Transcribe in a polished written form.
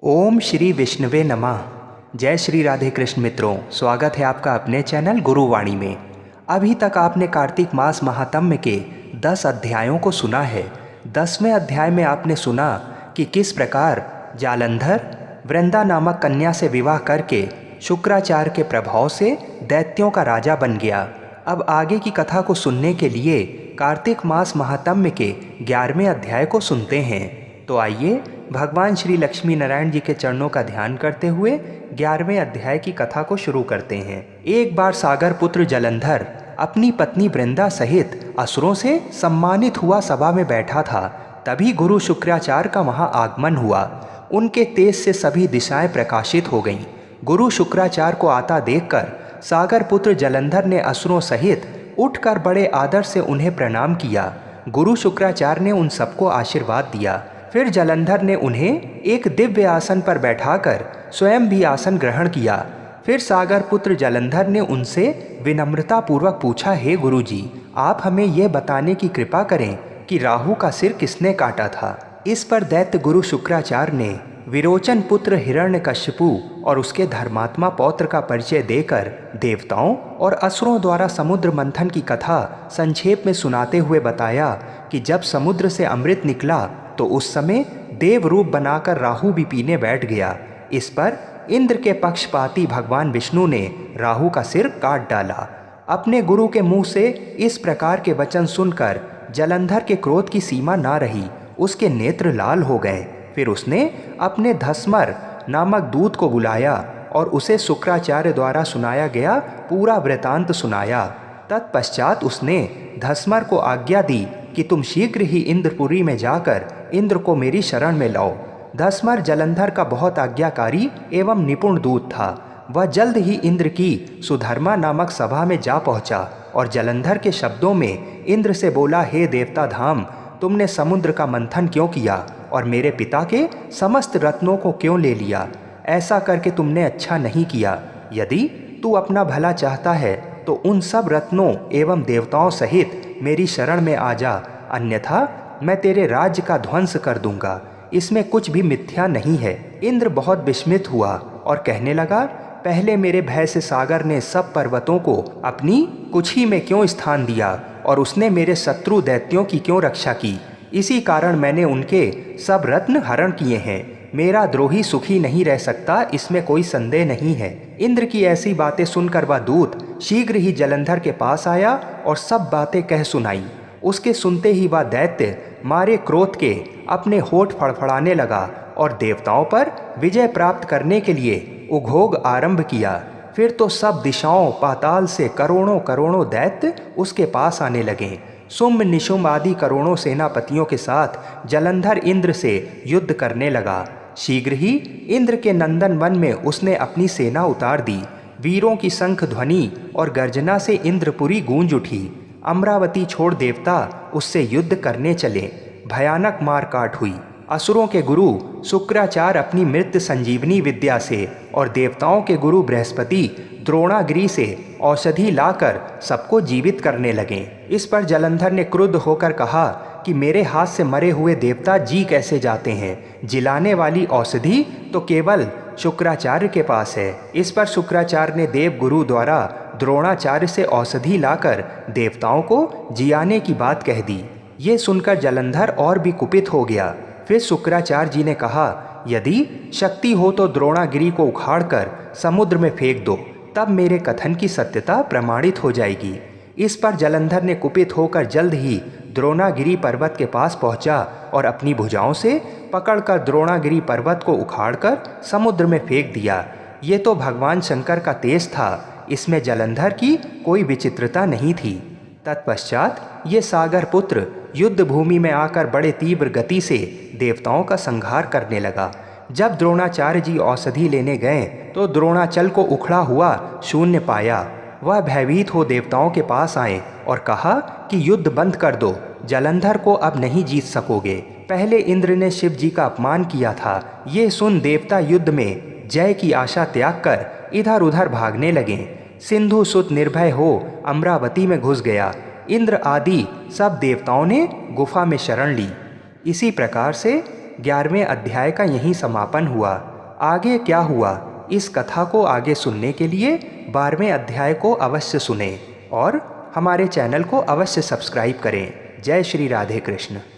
ओम श्री विष्णुवे नमः। जय श्री राधे कृष्ण मित्रों, स्वागत है आपका अपने चैनल गुरुवाणी में। अभी तक आपने कार्तिक मास महात्म्य के 10 अध्यायों को सुना है। 10वें अध्याय में आपने सुना कि किस प्रकार जालंधर वृंदा नामक कन्या से विवाह करके शुक्राचार्य के प्रभाव से दैत्यों का राजा बन गया। अब आगे की कथा को सुनने के लिए कार्तिक मास महात्म्य के 11वें अध्याय को सुनते हैं। तो आइए भगवान श्री लक्ष्मी नारायण जी के चरणों का ध्यान करते हुए 11वें अध्याय की कथा को शुरू करते हैं। एक बार सागर पुत्र जलंधर अपनी पत्नी वृंदा सहित असुरों से सम्मानित हुआ सभा में बैठा था। तभी गुरु शुक्राचार्य का वहां आगमन हुआ। उनके तेज से सभी दिशाएं प्रकाशित हो गईं। गुरु शुक्राचार्य को आता देखकर सागर पुत्र जलंधर ने असुरों सहित उठकर बड़े आदर से उन्हें प्रणाम किया। गुरु शुक्राचार्य ने उन सबको आशीर्वाद दिया। फिर जलंधर ने उन्हें एक दिव्य आसन पर बैठाकर स्वयं भी आसन ग्रहण किया। फिर सागर पुत्र जलंधर ने उनसे विनम्रतापूर्वक पूछा, हे गुरुजी, आप हमें यह बताने की कृपा करें कि राहु का सिर किसने काटा था। इस पर दैत्य गुरु शुक्राचार्य ने विरोचन पुत्र हिरण्यकश्यपु और उसके धर्मात्मा पौत्र का परिचय देकर देवताओं और असुरों द्वारा समुद्र मंथन की कथा संक्षेप में सुनाते हुए बताया कि जब समुद्र से अमृत निकला तो उस समय देव रूप बनाकर राहु भी पीने बैठ गया। इस पर इंद्र के पक्षपाती भगवान विष्णु ने राहु का सिर काट डाला। अपने गुरु के मुंह से इस प्रकार के वचन सुनकर जलंधर के क्रोध की सीमा ना रही। उसके नेत्र लाल हो गए। फिर उसने अपने धस्मर नामक दूत को बुलाया और उसे शुक्राचार्य द्वारा सुनाया गया पूरा वृतांत सुनाया। तत्पश्चात उसने धस्मर को आज्ञा दी कि तुम शीघ्र ही इंद्रपुरी में जाकर इंद्र को मेरी शरण में लाओ। धस्मर जलंधर का बहुत आज्ञाकारी एवं निपुण दूत था। वह जल्द ही इंद्र की सुधर्मा नामक सभा में जा पहुंचा और जलंधर के शब्दों में इंद्र से बोला, हे देवता धाम, तुमने समुद्र का मंथन क्यों किया और मेरे पिता के समस्त रत्नों को क्यों ले लिया? ऐसा करके तुमने अच्छा नहीं किया। यदि तू अपना भला चाहता है तो उन सब रत्नों एवं देवताओं सहित मेरी शरण में आ जा, अन्यथा मैं तेरे राज्य का ध्वंस कर दूंगा। इसमें कुछ भी मिथ्या नहीं है। इंद्र बहुत विस्मित हुआ और कहने लगा, पहले मेरे भय से सागर ने सब पर्वतों को अपनी कुक्षी में क्यों स्थान दिया और उसने मेरे शत्रु दैत्यों की क्यों रक्षा की? इसी कारण मैंने उनके सब रत्न हरण किए हैं। मेरा द्रोही सुखी नहीं रह सकता, इसमें कोई संदेह नहीं है। इंद्र की ऐसी बातें सुनकर वह दूत शीघ्र ही जलंधर के पास आया और सब बातें कह सुनाई। उसके सुनते ही वह दैत्य मारे क्रोध के अपने होठ फड़फड़ाने लगा और देवताओं पर विजय प्राप्त करने के लिए उद्योग आरंभ किया। फिर तो सब दिशाओं पाताल से करोड़ों करोड़ों दैत्य उसके पास आने लगे। शुंभ निशुंभ आदि करोड़ों सेनापतियों के साथ जलंधर इंद्र से युद्ध करने लगा। शीघ्र ही इंद्र के नंदन वन में उसने अपनी सेना उतार दी। वीरों की शंख ध्वनि और गर्जना से इंद्रपुरी गूंज उठी। अमरावती छोड़ देवता उससे युद्ध करने चले। भयानक मारकाट हुई। असुरों के गुरु शुक्राचार्य अपनी मृत संजीवनी विद्या से और देवताओं के गुरु बृहस्पति द्रोणागिरी से औषधि लाकर सबको जीवित करने लगे। इस पर जलंधर ने क्रुद्ध होकर कहा कि मेरे हाथ से मरे हुए देवता जी कैसे जाते हैं? जिलाने वाली औषधि तो केवल शुक्राचार्य के पास है। इस पर शुक्राचार्य ने देव गुरु द्वारा द्रोणाचार्य से औषधि लाकर देवताओं को जियाने की बात कह दी। ये सुनकर जलंधर और भी कुपित हो गया। फिर शुक्राचार्य जी ने कहा, यदि शक्ति हो तो द्रोणागिरी को उखाड़कर समुद्र में फेंक दो, तब मेरे कथन की सत्यता प्रमाणित हो जाएगी। इस पर जलंधर ने कुपित होकर जल्द ही द्रोणागिरी पर्वत के पास पहुंचा और अपनी भुजाओं से पकड़कर द्रोणागिरी पर्वत को उखाड़कर समुद्र में फेंक दिया। ये तो भगवान शंकर का तेज था, इसमें जलंधर की कोई विचित्रता नहीं थी। तत्पश्चात ये सागर पुत्र युद्ध भूमि में आकर बड़े तीव्र गति से देवताओं का संहार करने लगा। जब द्रोणाचार्य जी औषधि लेने गए तो द्रोणाचल को उखड़ा हुआ शून्य पाया। वह भयभीत हो देवताओं के पास आए और कहा कि युद्ध बंद कर दो, जलंधर को अब नहीं जीत सकोगे। पहले इंद्र ने शिव जी का अपमान किया था। ये सुन देवता युद्ध में जय की आशा त्याग कर इधर उधर भागने लगे। सिंधु सुत निर्भय हो अमरावती में घुस गया। इंद्र आदि सब देवताओं ने गुफा में शरण ली। इसी प्रकार से 11वें अध्याय का यहीं समापन हुआ। आगे क्या हुआ, इस कथा को आगे सुनने के लिए 12वें अध्याय को अवश्य सुनें और हमारे चैनल को अवश्य सब्सक्राइब करें। जय श्री राधे कृष्ण।